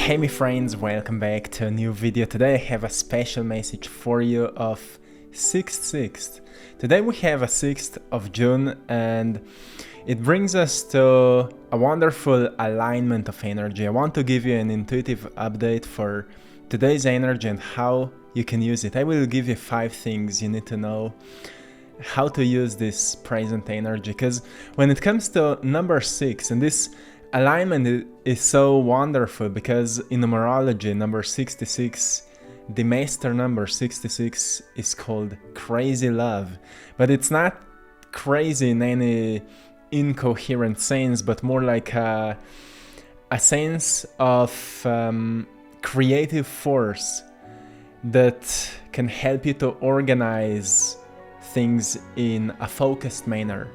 Hey my friends, welcome back to a new video. Today I have a special message for you of 6/6. Today we have a 6th of June and it brings us to a wonderful alignment of energy. I want to give you an intuitive update for today's energy and how you can use it. I will give you 5 things you need to know how to use this present energy, because when it comes to number 6, and this alignment is so wonderful because in numerology, number 66, the master number 66 is called crazy love. But it's not crazy in any incoherent sense, but more like a sense of creative force that can help you to organize things in a focused manner.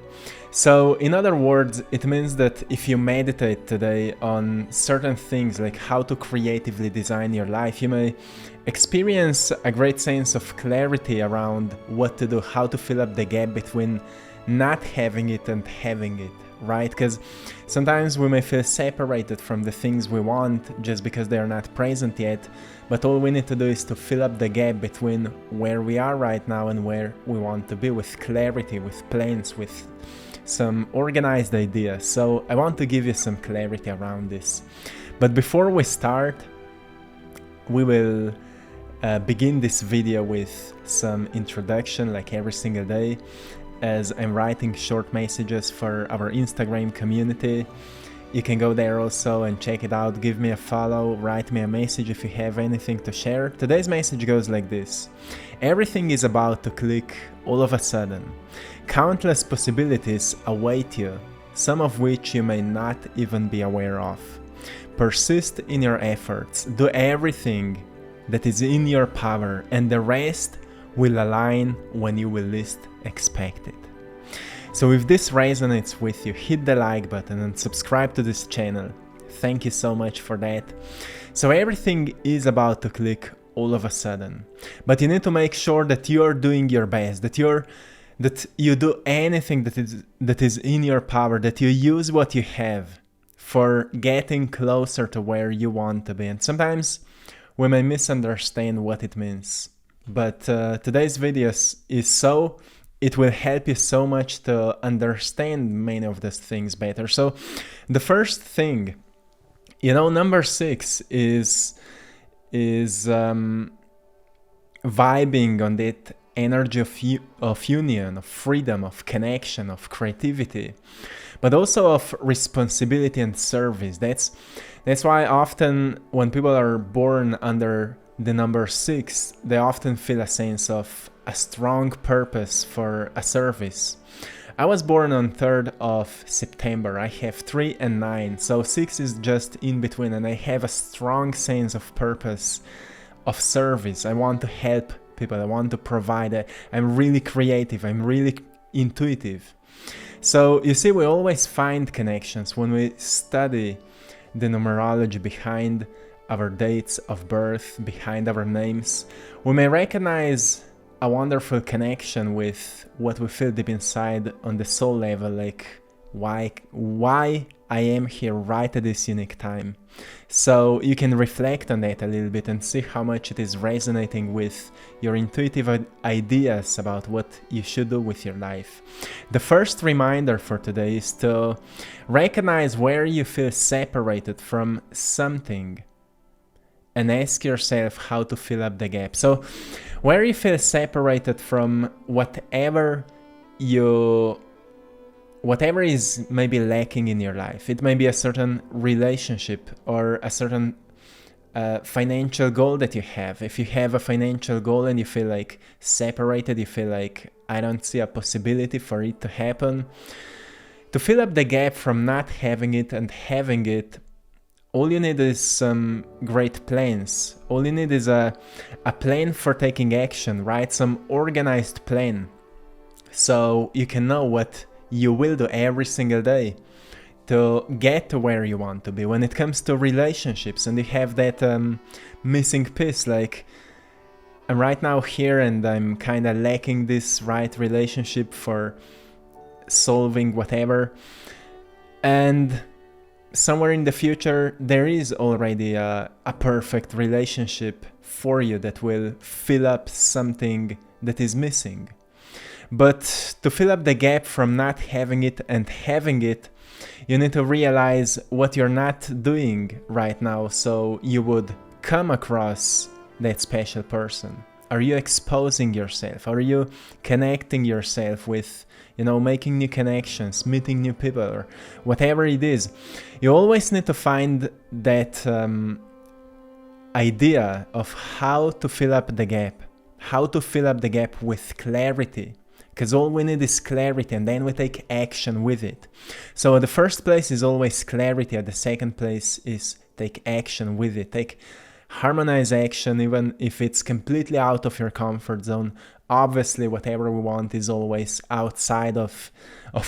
So in other words, it means that if you meditate today on certain things like how to creatively design your life, you may experience a great sense of clarity around what to do, how to fill up the gap between not having it and having it, right? Because sometimes we may feel separated from the things we want just because they are not present yet, but all we need to do is to fill up the gap between where we are right now and where we want to be, with clarity, with plans, with some organized ideas. So I want to give you some clarity around this. But before we start, we will begin this video with some introduction, like every single day, as I'm writing short messages for our Instagram community. You can go there also and check it out, give me a follow, write me a message if you have anything to share. Today's message goes like this: everything is about to click all of a sudden. Countless possibilities await you, some of which you may not even be aware of. Persist in your efforts, do everything that is in your power, and the rest will align when you will least expect it. So if this resonates with you, hit the like button and subscribe to this channel. Thank you so much for that. So everything is about to click all of a sudden, but you need to make sure that you're doing your best, that you do anything that is in your power, that you use what you have for getting closer to where you want to be. And sometimes we may misunderstand what it means, but today's video it will help you so much to understand many of these things better. So the first thing, number 6 is vibing on that energy of union, of freedom, of connection, of creativity, but also of responsibility and service. That's why often when people are born under the number 6, they often feel a sense of a strong purpose for a service. I was born on 3rd of September. I have 3 and 9, so 6 is just in between, and I have a strong sense of purpose, of service. I want to help people, I want to provide. I'm really creative, I'm really intuitive. So you see, we always find connections when we study the numerology behind our dates of birth, behind our names. We may recognize a wonderful connection with what we feel deep inside on the soul level, like why I am here right at this unique time. So you can reflect on that a little bit and see how much it is resonating with your intuitive ideas about what you should do with your life. The first reminder for today is to recognize where you feel separated from something and ask yourself how to fill up the gap. So where you feel separated from whatever is maybe lacking in your life. It may be a certain relationship or a certain financial goal that you have. If you have a financial goal and you feel like separated, you feel like I don't see a possibility for it to happen, to fill up the gap from not having it and having it, all you need is some great plans. All you need is a plan for taking action, right? Some organized plan, so you can know what you will do every single day to get to where you want to be. When it comes to relationships and you have that missing piece, like I'm right now here and I'm kind of lacking this right relationship for solving whatever, and somewhere in the future there is already a perfect relationship for you that will fill up something that is missing. But to fill up the gap from not having it and having it, you need to realize what you're not doing right now so you would come across that special person. Are you exposing yourself? Are you connecting yourself with, making new connections, meeting new people, or whatever it is? You always need to find that idea of how to fill up the gap, with clarity. Because all we need is clarity, and then we take action with it. So the first place is always clarity, and the second place is take action with it. Take harmonize action, even if it's completely out of your comfort zone. Obviously, whatever we want is always outside of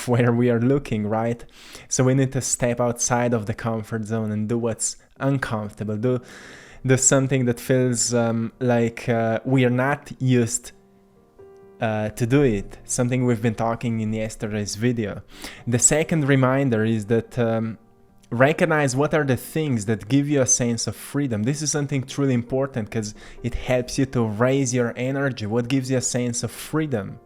where we are looking, right? So we need to step outside of the comfort zone and do what's uncomfortable. Do something that feels like we are not used to do it, something we've been talking in yesterday's video. The second reminder is that recognize what are the things that give you a sense of freedom. This is something truly important because it helps you to raise your energy. What gives you a sense of freedom?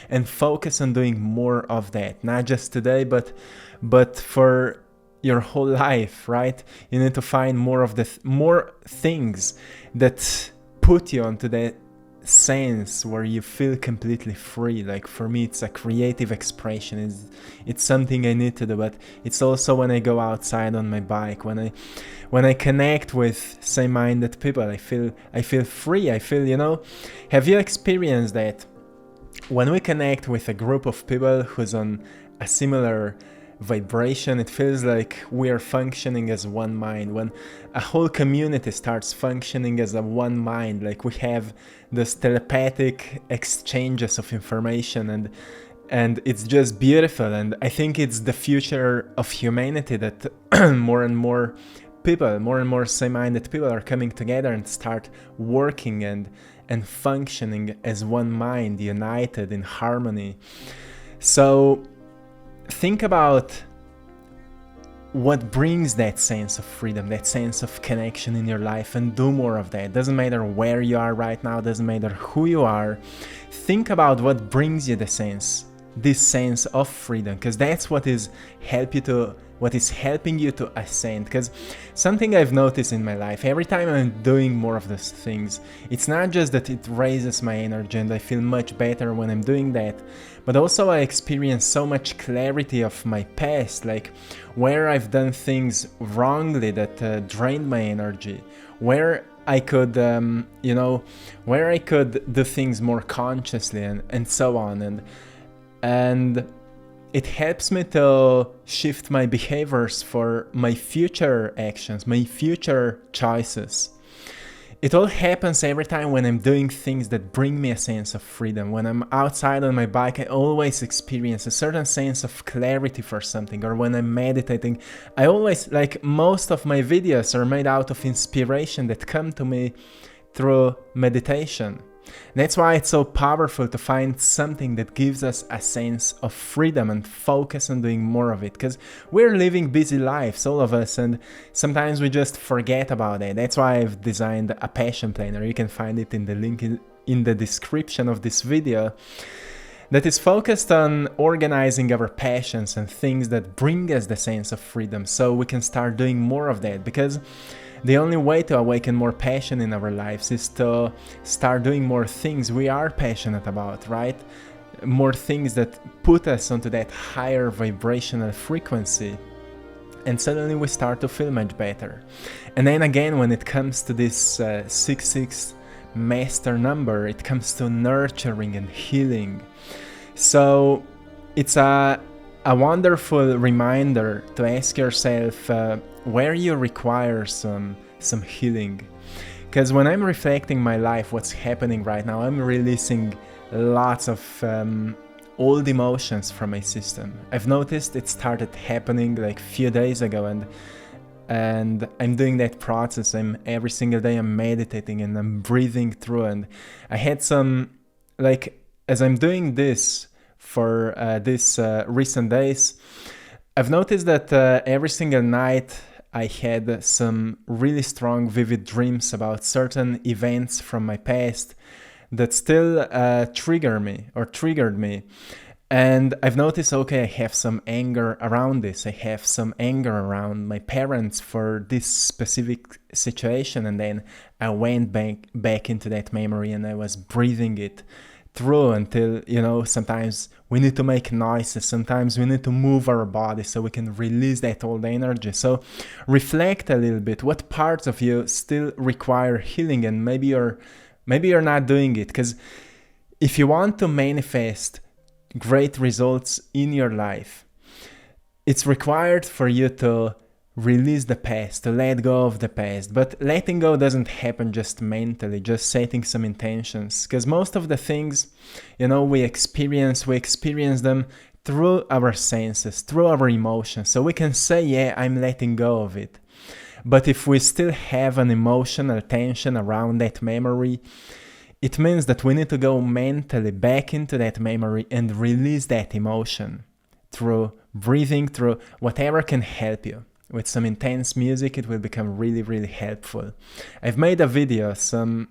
And focus on doing more of that, not just today, but for your whole life, right? You need to find more things that put you onto that sense where you feel completely free. Like for me, it's a creative expression. It's something I need to do, but it's also when I go outside on my bike, when I connect with same-minded people, I feel free. I feel, have you experienced that when we connect with a group of people who's on a similar vibration, it feels like we are functioning as one mind? When a whole community starts functioning as a one mind, like we have this telepathic exchanges of information, and it's just beautiful. And I think it's the future of humanity that more and more same-minded people are coming together and start working and functioning as one mind, united in harmony. So think about what brings that sense of freedom, that sense of connection in your life, and do more of that. Doesn't matter where you are right now, doesn't matter who you are. Think about what brings you this sense of freedom, because that's what is helping you to ascend. Because something I've noticed in my life, every time I'm doing more of these things, it's not just that it raises my energy and I feel much better when I'm doing that, but also I experience so much clarity of my past, like where I've done things wrongly that drained my energy, where I could, where I could do things more consciously, and so on. And it helps me to shift my behaviors for my future actions, my future choices. It all happens every time when I'm doing things that bring me a sense of freedom. When I'm outside on my bike, I always experience a certain sense of clarity for something. Or when I'm meditating, I always, like, most of my videos are made out of inspiration that come to me through meditation. That's why it's so powerful to find something that gives us a sense of freedom and focus on doing more of it, because we're living busy lives, all of us, and sometimes we just forget about it. That's why I've designed a passion planner. You can find it in the link in the description of this video, that is focused on organizing our passions and things that bring us the sense of freedom, so we can start doing more of that. Because the only way to awaken more passion in our lives is to start doing more things we are passionate about, right? More things that put us onto that higher vibrational frequency. And suddenly we start to feel much better. And then again, when it comes to this 666 master number, it comes to nurturing and healing. So it's a wonderful reminder to ask yourself where you require some healing. Because when I'm reflecting my life, what's happening right now, I'm releasing lots of old emotions from my system. I've noticed it started happening like a few days ago, and I'm doing that process. Every single day I'm meditating and I'm breathing through, and I had some, like, as I'm doing this for these recent days, I've noticed that every single night I had some really strong, vivid dreams about certain events from my past that still triggered me. And I've noticed, okay, I have some anger around this. I have some anger around my parents for this specific situation. And then I went back into that memory and I was breathing it through until, sometimes we need to make noises. Sometimes we need to move our body so we can release that old energy. So reflect a little bit. What parts of you still require healing? And maybe you're not doing it. Because if you want to manifest great results in your life, it's required for you to release the past, to let go of the past. But letting go doesn't happen just mentally, just setting some intentions. Because most of the things, we experience them through our senses, through our emotions. So we can say, yeah, I'm letting go of it. But if we still have an emotional tension around that memory, it means that we need to go mentally back into that memory and release that emotion through breathing, through whatever can help you. With some intense music, it will become really, really helpful. I've made a video 2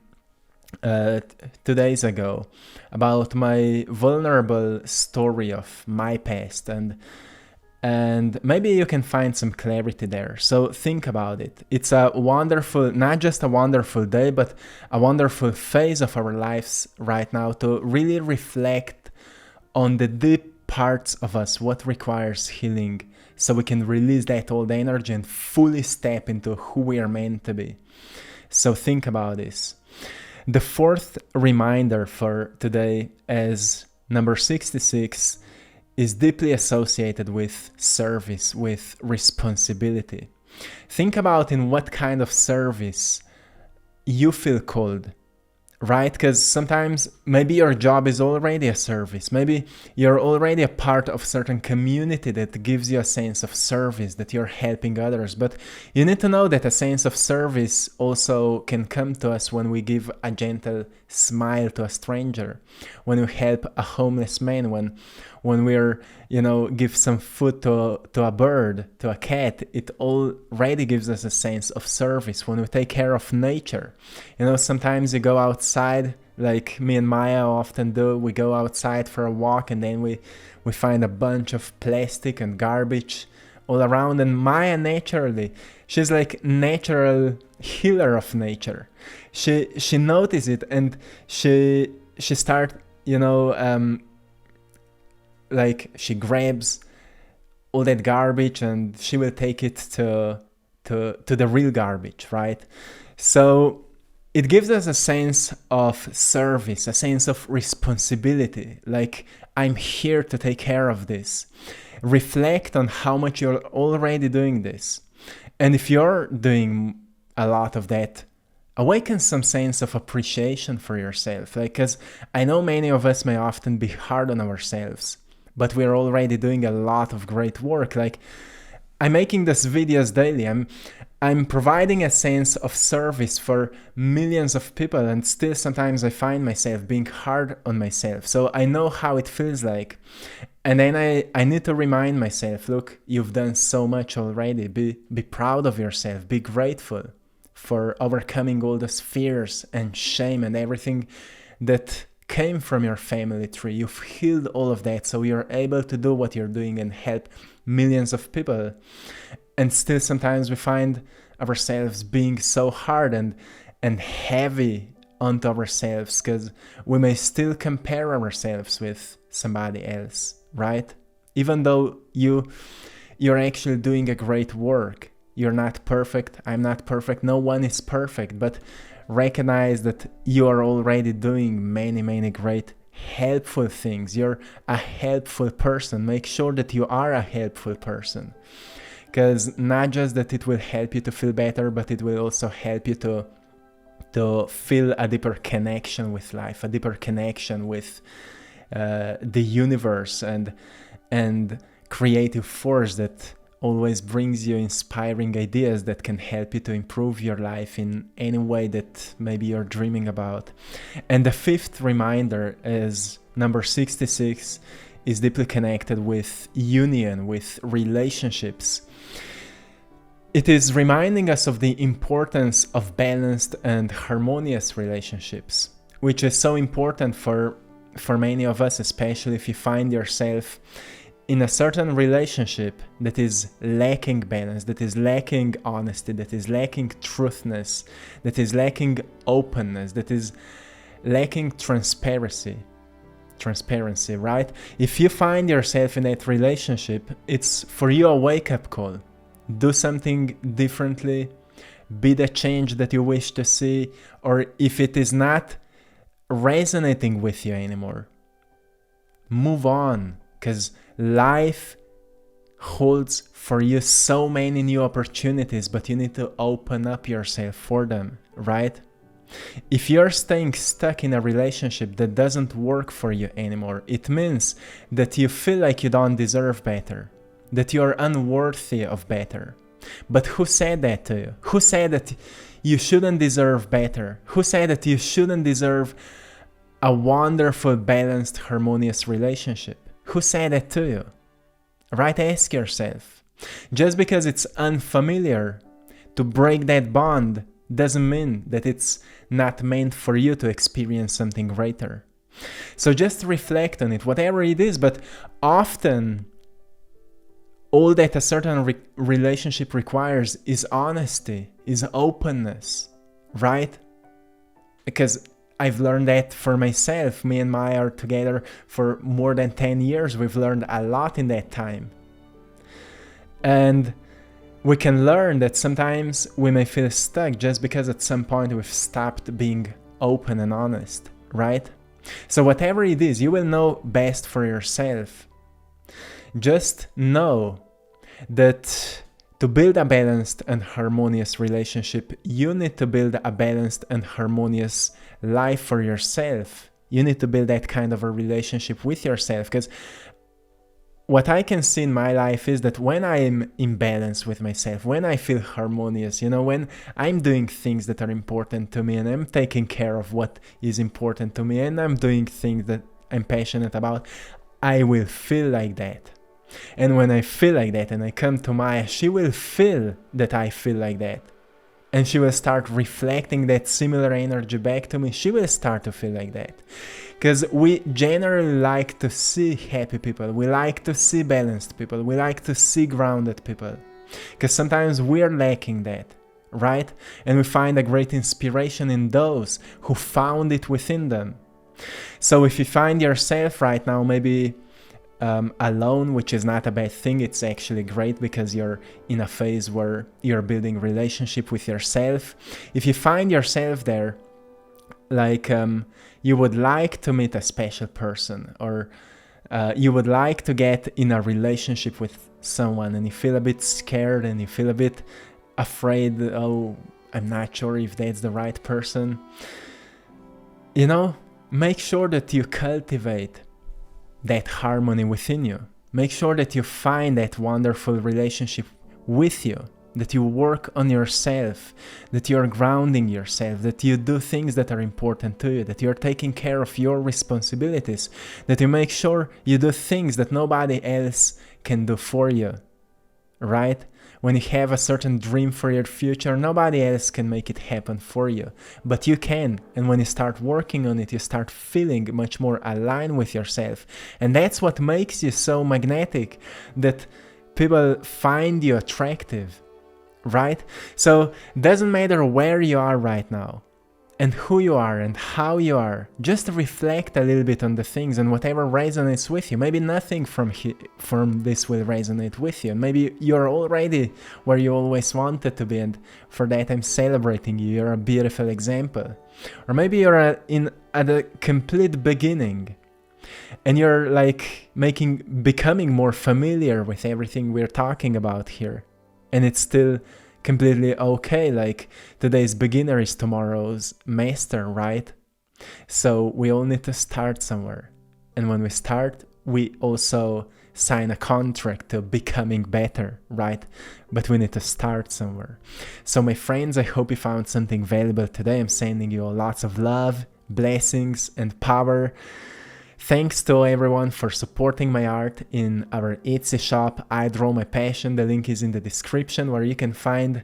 days ago about my vulnerable story of my past, and maybe you can find some clarity there. So think about it. It's a wonderful, not just a wonderful day, but a wonderful phase of our lives right now to really reflect on the deep parts of us, what requires healing, so we can release that old energy and fully step into who we are meant to be. So think about this. The fourth reminder for today, as number 66, is deeply associated with service, with responsibility. Think about in what kind of service you feel called, right? Because sometimes maybe your job is already a service. Maybe you're already a part of a certain community that gives you a sense of service, that you're helping others. But you need to know that a sense of service also can come to us when we give a gentle smile to a stranger, when we help a homeless man, when we're, give some food to a bird, to a cat. It already gives us a sense of service. When we take care of nature, sometimes you go outside, like me and Maya often do. We go outside for a walk and then we find a bunch of plastic and garbage all around. And Maya, naturally, she's like natural healer of nature. She noticed it and she start, like she grabs all that garbage and she will take it to the real garbage, right? So it gives us a sense of service, a sense of responsibility, like I'm here to take care of this. Reflect on how much you're already doing this. And if you're doing a lot of that, awaken some sense of appreciation for yourself. Because I know many of us may often be hard on ourselves, but we're already doing a lot of great work. Like, I'm making these videos daily. I'm providing a sense of service for millions of people, and still sometimes I find myself being hard on myself. So I know how it feels like. And then I need to remind myself, look, you've done so much already. Be proud of yourself. Be grateful for overcoming all those fears and shame and everything that came from your family tree. You've healed all of that, so you're able to do what you're doing and help millions of people. And still sometimes we find ourselves being so hard and heavy onto ourselves, because we may still compare ourselves with somebody else, right? Even though you're actually doing a great work. You're not perfect, I'm not perfect, no one is perfect, but recognize that you are already doing many, many great helpful things. You're a helpful person. Make sure that you are a helpful person, because not just that it will help you to feel better, but it will also help you to feel a deeper connection with life, a deeper connection with the universe and creative force that always brings you inspiring ideas that can help you to improve your life in any way that maybe you're dreaming about. And the fifth reminder is number 66, is deeply connected with union, with relationships. It is reminding us of the importance of balanced and harmonious relationships, which is so important for many of us, especially if you find yourself in a certain relationship that is lacking balance, that is lacking honesty, that is lacking truthness, that is lacking openness, that is lacking transparency, right? If you find yourself in that relationship, it's for you a wake-up call. Do something differently, be the change that you wish to see, or if it is not resonating with you anymore, move on, because life holds for you so many new opportunities, but you need to open up yourself for them, right? If you're staying stuck in a relationship that doesn't work for you anymore, it means that you feel like you don't deserve better, that you're unworthy of better. But who said that to you? Who said that you shouldn't deserve better? Who said that you shouldn't deserve a wonderful, balanced, harmonious relationship? Who said that to you? Right? Ask yourself. Just because it's unfamiliar, to break that bond doesn't mean that it's not meant for you to experience something greater. So just reflect on it, whatever it is, but often all that a certain relationship requires is honesty, is openness, right? Because I've learned that for myself. Me and Maya are together for more than 10 years. We've learned a lot in that time. And we can learn that sometimes we may feel stuck just because at some point we've stopped being open and honest, right? So whatever it is, you will know best for yourself. Just know that to build a balanced and harmonious relationship, you need to build a balanced and harmonious life for yourself. You need to build that kind of a relationship with yourself, because what I can see in my life is that when I'm in balance with myself, when I feel harmonious, when I'm doing things that are important to me and I'm taking care of what is important to me and I'm doing things that I'm passionate about, I will feel like that. And when I feel like that and I come to Maya, she will feel that I feel like that. And she will start reflecting that similar energy back to me. She will start to feel like that. Because we generally like to see happy people. We like to see balanced people. We like to see grounded people. Because sometimes we're lacking that, right? And we find a great inspiration in those who found it within them. So if you find yourself right now maybe alone, which is not a bad thing, it's actually great because you're in a phase where you're building relationship with yourself. If you find yourself there, like you would like to meet a special person, or you would like to get in a relationship with someone and you feel a bit scared and you feel a bit afraid, oh, I'm not sure if that's the right person, make sure that you cultivate that harmony within you. Make sure that you find that wonderful relationship with you, that you work on yourself, that you're grounding yourself, that you do things that are important to you, that you're taking care of your responsibilities, that you make sure you do things that nobody else can do for you, right? When you have a certain dream for your future, nobody else can make it happen for you, but you can. And when you start working on it, you start feeling much more aligned with yourself. And that's what makes you so magnetic, that people find you attractive, right? So it doesn't matter where you are right now and who you are and how you are. Just reflect a little bit on the things and whatever resonates with you. Maybe nothing from this will resonate with you. Maybe you're already where you always wanted to be, and for that I'm celebrating you. You're a beautiful example. Or maybe you're at a complete beginning and you're like becoming more familiar with everything we're talking about here, and it's still completely okay. Like today's beginner is tomorrow's master, right? So we all need to start somewhere, and when we start, we also sign a contract to becoming better, right? But we need to start somewhere. So my friends, I hope you found something valuable today. I'm sending you lots of love, blessings, and power. Thanks to everyone for supporting my art in our Etsy shop, I Draw My Passion. The link is in the description, where you can find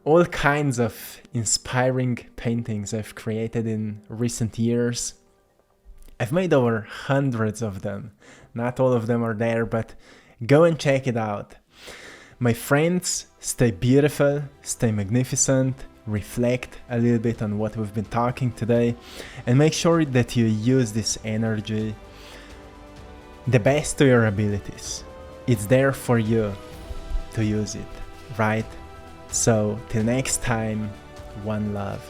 all kinds of inspiring paintings I've created in recent years. I've made over hundreds of them. Not all of them are there, but go and check it out. My friends, stay beautiful, stay magnificent, reflect a little bit on what we've been talking today, and make sure that you use this energy the best to your abilities. It's there for you to use it, right? So till next time, one love.